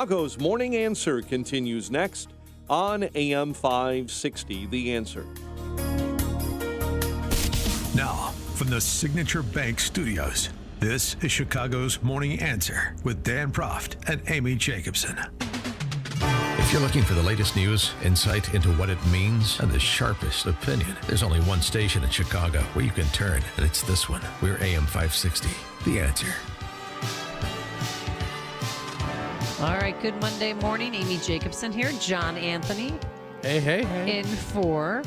Chicago's Morning Answer continues next on AM 560, The Answer. Now, from the Signature Bank Studios, this is Chicago's Morning Answer with Dan Proft and Amy Jacobson. If you're looking for the latest news, insight into what it means, and the sharpest opinion, there's only one station in Chicago where you can turn, and it's this one. We're AM 560, The Answer. All right, good Monday morning. Amy Jacobson here. John Anthony. Hey. In for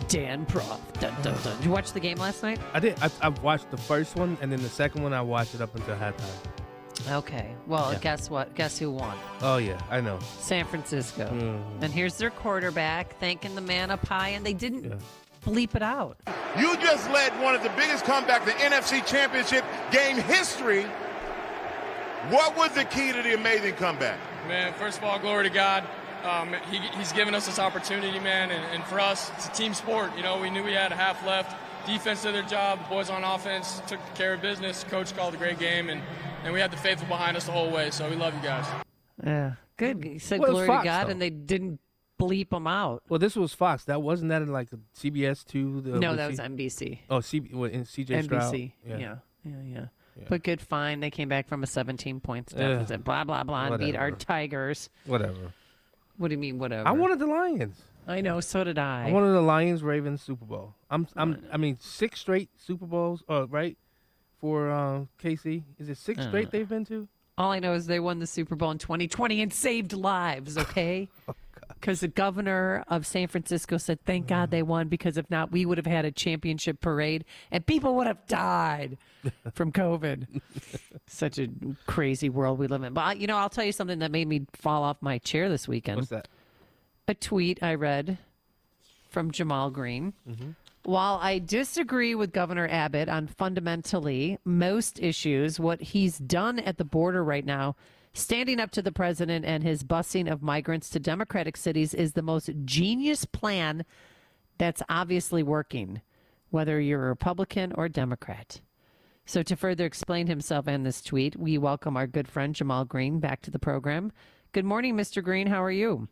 Dan Proft. Dun, dun, dun. Did you watch the game last night? I did. I watched the first one, and then the second one I watched it up until halftime. Okay. Well, Yeah. guess what? Guess who won? Oh, yeah, I know. San Francisco. Mm. And here's their quarterback thanking the man up high, and they didn't bleep it out. You just led one of the biggest comebacks in NFC Championship game history. What was the key to the amazing comeback? Man, first of all, glory to God. He's given us this opportunity, man, and for us, it's a team sport. You know, we knew we had a half left. Defense did their job. The boys on offense took care of business. Coach called a great game, and we had the faithful behind us the whole way, so we love you guys. Yeah, good. He said Well, glory Fox, to God, though. and they didn't bleep them out. Well, this was Fox. That wasn't that in like CBS 2? No, that was NBC. Oh, in CJ Stroud. NBC. Yeah. But good fine. They came back from a 17-point deficit. Blah, blah, blah, and beat our Whatever. Tigers. Whatever. What do you mean, whatever? I wanted the Lions. I know, so did I. I wanted the Lions-Ravens Super Bowl. I mean, 6 straight Super Bowls, right? For KC. Is it 6 straight they've been to? All I know is they won the Super Bowl in 2020 and saved lives, okay? Because the governor of San Francisco said, thank God they won, because if not, we would have had a championship parade and people would have died from COVID. Such a crazy world we live in. But, I'll tell you something that made me fall off my chair this weekend. What's that? A tweet I read from Jamal Green. Mm-hmm. While I disagree with Governor Abbott on fundamentally most issues, what he's done at the border right now, standing up to the president and his busing of migrants to Democratic cities, is the most genius plan that's obviously working, whether you're a Republican or Democrat. So to further explain himself and this tweet, we welcome our good friend Jamal Green back to the program. Good morning, Mr. Green. How are you?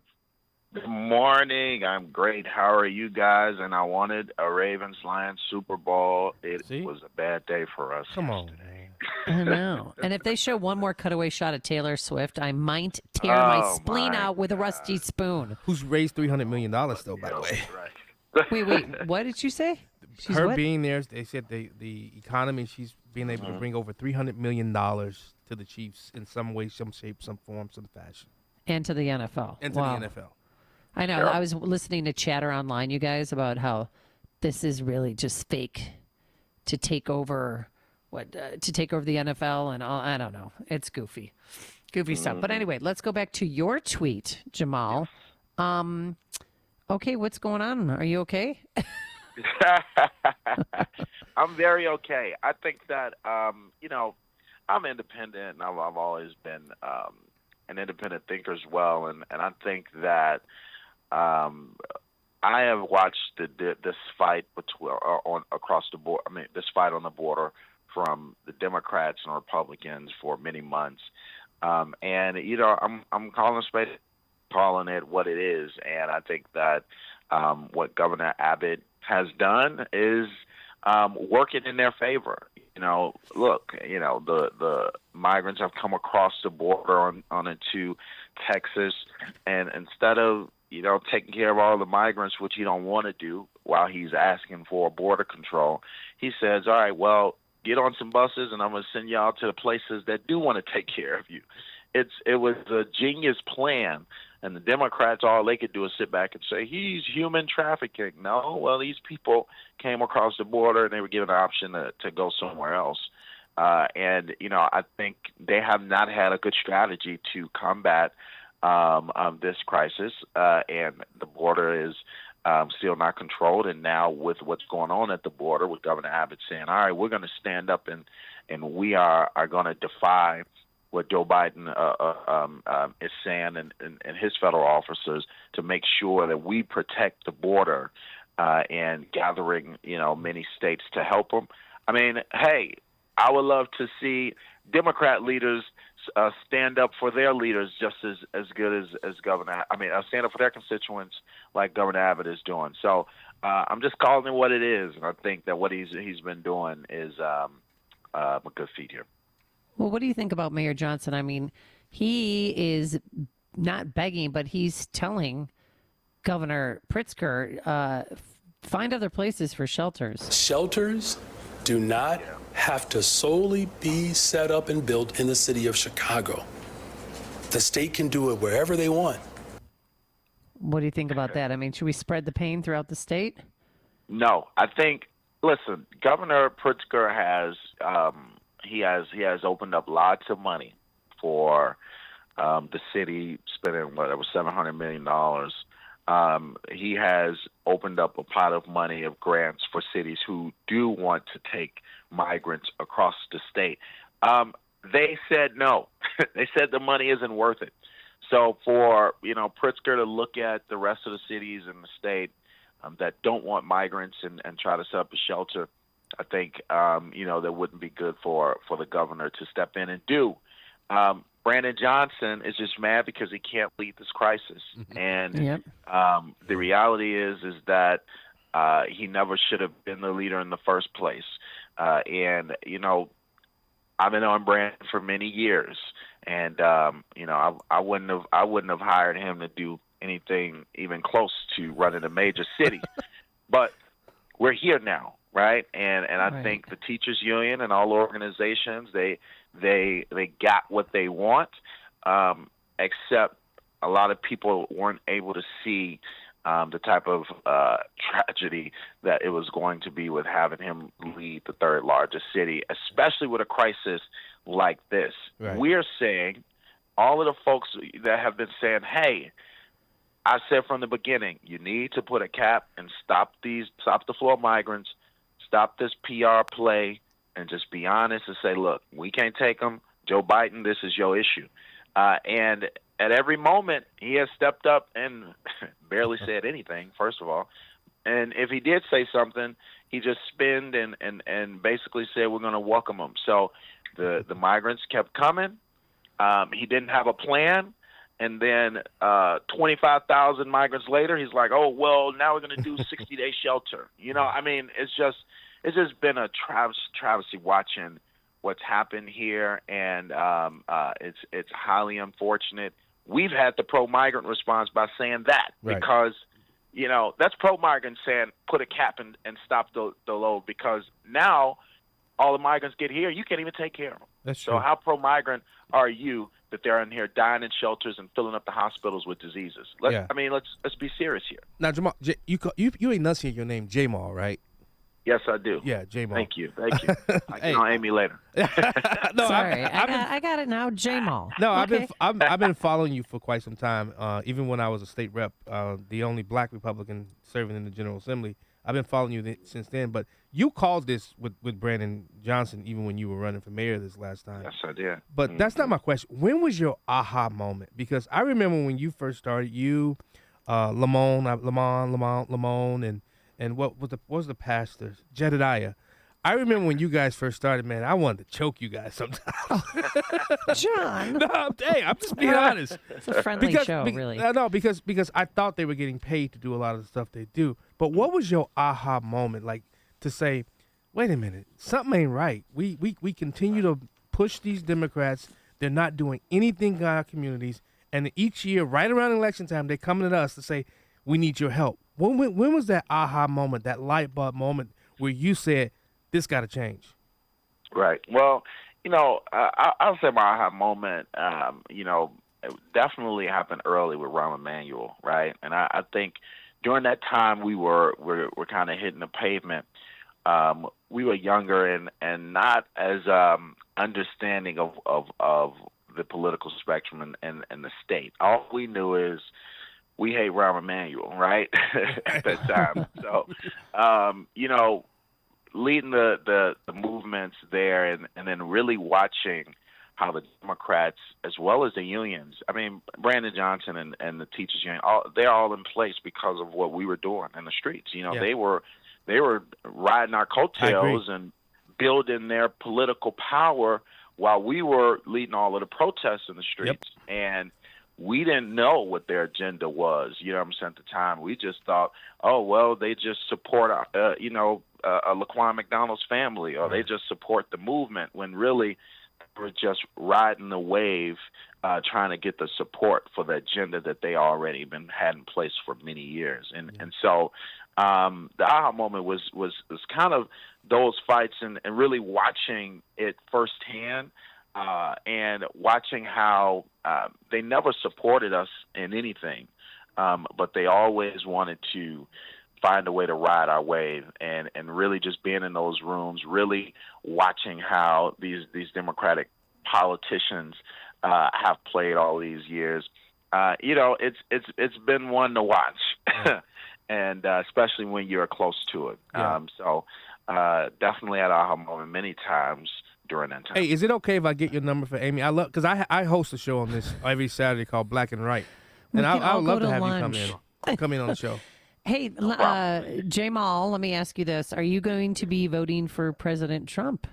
Good morning. I'm great. How are you guys? And I wanted a Ravens-Lions Super Bowl. It was a bad day for us. Come on. yesterday. I know. And if they show one more cutaway shot of Taylor Swift, I might tear my spleen out with a rusty spoon. Who's raised $300 million, though, by the way. Right. Wait. What did you say? She's Her what? being there, they said the economy, she's being able to bring over $300 million to the Chiefs in some way, some shape, some form, some fashion. And to the NFL. And to Wow. the NFL. I know. I was listening to chatter online, you guys, about how this is really just fake to take over to take over the NFL and all. I don't know. It's goofy stuff. But anyway, let's go back to your tweet, Jamal. Okay, what's going on? Are you okay? I'm very okay. I think that, I'm independent, and I've always been an independent thinker as well. And I think that I have watched this fight across the board. I mean, this fight on the border from the Democrats and Republicans for many months. I'm calling it what it is. And I think that what Governor Abbott has done is working in their favor. Look, the migrants have come across the border on into Texas, and instead of taking care of all the migrants, which he don't want to do while he's asking for border control, he says, all right, well, get on some buses and I'm going to send y'all to the places that do want to take care of you. It was a genius plan, and the Democrats, all they could do is sit back and say, he's human trafficking. No, well, these people came across the border and they were given an option to go somewhere else. I think they have not had a good strategy to combat this crisis, and the border is still not controlled. And now with what's going on at the border, with Governor Abbott saying, all right, we're going to stand up and we are going to defy what Joe Biden is saying and his federal officers to make sure that we protect the border and gathering, many states to help them. I mean, hey, I would love to see Democrat leaders stand up for their leaders just as good as Governor. Stand up for their constituents like Governor Abbott is doing. So I'm just calling it what it is, and I think that what he's been doing is a good feat here. Well, what do you think about Mayor Johnson? I mean, he is not begging, but he's telling Governor Pritzker, find other places for shelters. Shelters do not have to solely be set up and built in the city of Chicago. The state can do it wherever they want. What do you think about that? I mean, should we spread the pain throughout the state? No, I think. Listen, Governor Pritzker has he has opened up lots of money for the city, spending whatever $700 million. He has opened up a pot of money of grants for cities who do want to take migrants across the state. They said no. They said the money isn't worth it. So for Pritzker to look at the rest of the cities in the state that don't want migrants and try to set up a shelter, I think that wouldn't be good for the governor to step in and do. Brandon Johnson is just mad because he can't lead this crisis, and the reality is that he never should have been the leader in the first place. And I've been on Brandon for many years, and I wouldn't have hired him to do anything even close to running a major city, but we're here now, right? And I think the teachers union and all organizations they got what they want, except a lot of people weren't able to see the type of tragedy that it was going to be with having him lead the third largest city, especially with a crisis like this. Right. We're saying, all of the folks that have been saying, hey, I said from the beginning, you need to put a cap and stop the flow of migrants, stop this PR play, and just be honest and say, look, we can't take them. Joe Biden, this is your issue. And at every moment, he has stepped up and barely said anything, first of all. And if he did say something, he just spinned and basically said, we're going to welcome them. So the migrants kept coming. He didn't have a plan. And then 25,000 migrants later, he's like, oh, well, now we're going to do 60-day shelter. It's just been a travesty watching what's happened here, and it's highly unfortunate. We've had the pro-migrant response by saying that, because that's pro-migrant saying put a cap and stop the load, because now all the migrants get here, you can't even take care of them. That's so true. How pro-migrant are you that they're in here dying in shelters and filling up the hospitals with diseases? Let's be serious here. Now, Jamal, you enunciate your name Jamal, right? Yes, I do. Yeah, Jamal. Thank you. I can on Amy later. No, sorry, I got it now, Jamal. No, okay. I've been following you for quite some time. Even when I was a state rep, the only black Republican serving in the General Assembly. I've been following you since then. But you called this with Brandon Johnson even when you were running for mayor this last time. Yes, I did. But that's not my question. When was your aha moment? Because I remember when you first started, you, Lamone, and what was the pastor? Jedediah. I remember when you guys first started, man, I wanted to choke you guys sometimes. John. No, hey, I'm just being honest. It's a friendly show, really. No, because I thought they were getting paid to do a lot of the stuff they do. But what was your aha moment, like to say, wait a minute, something ain't right. We continue to push these Democrats. They're not doing anything in our communities. And each year, right around election time, they're coming to us to say, we need your help. When was that aha moment, that light bulb moment where you said, this got to change? Right. Well, I'll say my aha moment, it definitely happened early with Rahm Emanuel, right? And I think during that time we were kind of hitting the pavement. We were younger and not as understanding of the political spectrum and the state. All we knew is we hate Rahm Emanuel, right? At that time. So, leading the movements there and then really watching how the Democrats, as well as the unions, Brandon Johnson and the teachers union, they're all in place because of what we were doing in the streets. They were riding our coattails and building their political power while we were leading all of the protests in the streets, and we didn't know what their agenda was, you know what I'm saying, at the time. We just thought, oh, well, they just support, Laquan McDonald's family, or they just support the movement, when really they were just riding the wave, trying to get the support for the agenda that they already had in place for many years. And so the aha moment was kind of those fights and really watching it firsthand, and watching how they never supported us in anything, but they always wanted to find a way to ride our wave, and really just being in those rooms, really watching how these Democratic politicians have played all these years. It's been one to watch, and especially when you're close to it. So definitely at aha moment many times during that time. Hey, is it okay if I get your number for Amy? Because I host a show on this every Saturday called Black and Right, and I would love to have you come in on the show. Hey, Jamal, let me ask you this: are you going to be voting for President Trump,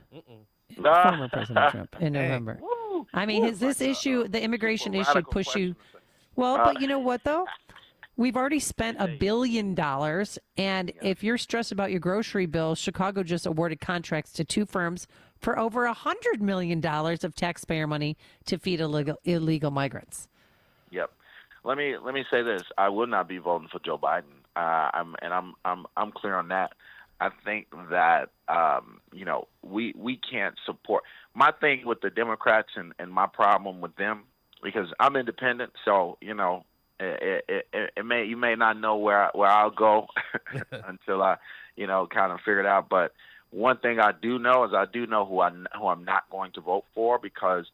former President Trump, in November? I mean, has this issue, the immigration issue, push you? Well, but you know what though? We've already spent $1 billion, and if you're stressed about your grocery bill, Chicago just awarded contracts to 2 firms for over $100 million of taxpayer money to feed illegal migrants. Yep. Let me say this: I would not be voting for Joe Biden. I'm clear on that. I think that we can't support. My thing with the Democrats and my problem with them, because I'm independent, so you may not know where I'll go until I kind of figure it out. But one thing I do know is I do know who I'm not going to vote for, because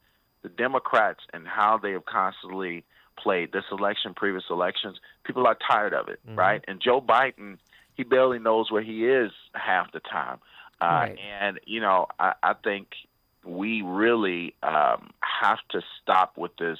the Democrats and how they have constantly played this election, previous elections, people are tired of it, right? And Joe Biden, he barely knows where he is half the time. Right. And, I think we really have to stop with this,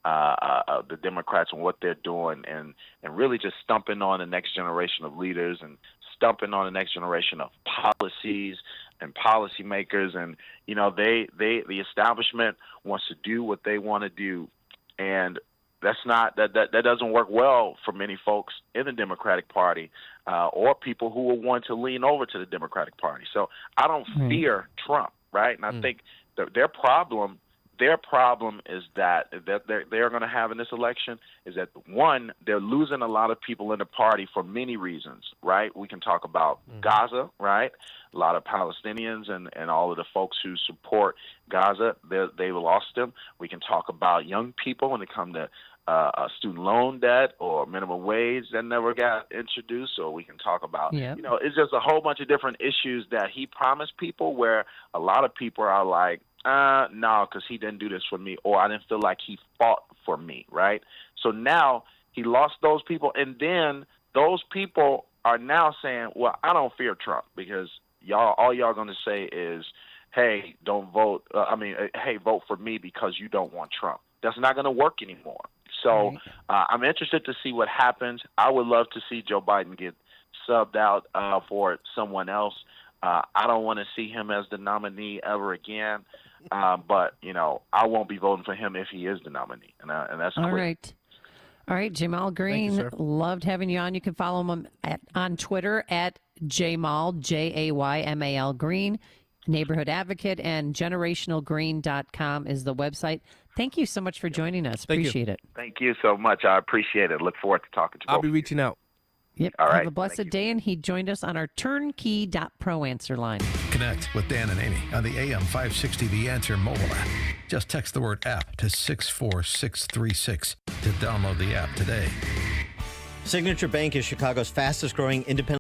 the Democrats and what they're doing, and really just stumping on the next generation of leaders and stumping on the next generation of policies and policymakers. And, the establishment wants to do what they want to do. And that doesn't work well for many folks in the Democratic Party, or people who will want to lean over to the Democratic Party. So I don't fear Trump, right? And I think their problem is that they're going to have in this election is that, one, they're losing a lot of people in the party for many reasons, right? We can talk about Gaza, right? A lot of Palestinians and all of the folks who support Gaza, they've lost them. We can talk about young people when it comes to student loan debt or minimum wage that never got introduced. Or we can talk about, it's just a whole bunch of different issues that he promised people, where a lot of people are like, no, because he didn't do this for me, or I didn't feel like he fought for me, right? So now he lost those people, and then those people are now saying, well, I don't fear Trump, because all y'all going to say is, hey, don't vote. Hey, vote for me because you don't want Trump. That's not going to work anymore. So I'm interested to see what happens. I would love to see Joe Biden get subbed out for someone else. I don't want to see him as the nominee ever again. But, I won't be voting for him if he is the nominee. And that's clear. All right, Jamal Green, loved having you on. You can follow him on Twitter at Jamal, Jaymal Green, neighborhood advocate, and generationalgreen.com is the website. Thank you so much for joining us. Appreciate it. Thank you so much. I appreciate it. Look forward to talking to you. I'll be reaching out. Yep. All right. Have a blessed day. And he joined us on our turnkey.pro answer line. Connect with Dan and Amy on the AM 560 The Answer mobile app. Just text the word app to 64636 to download the app today. Signature Bank is Chicago's fastest growing independent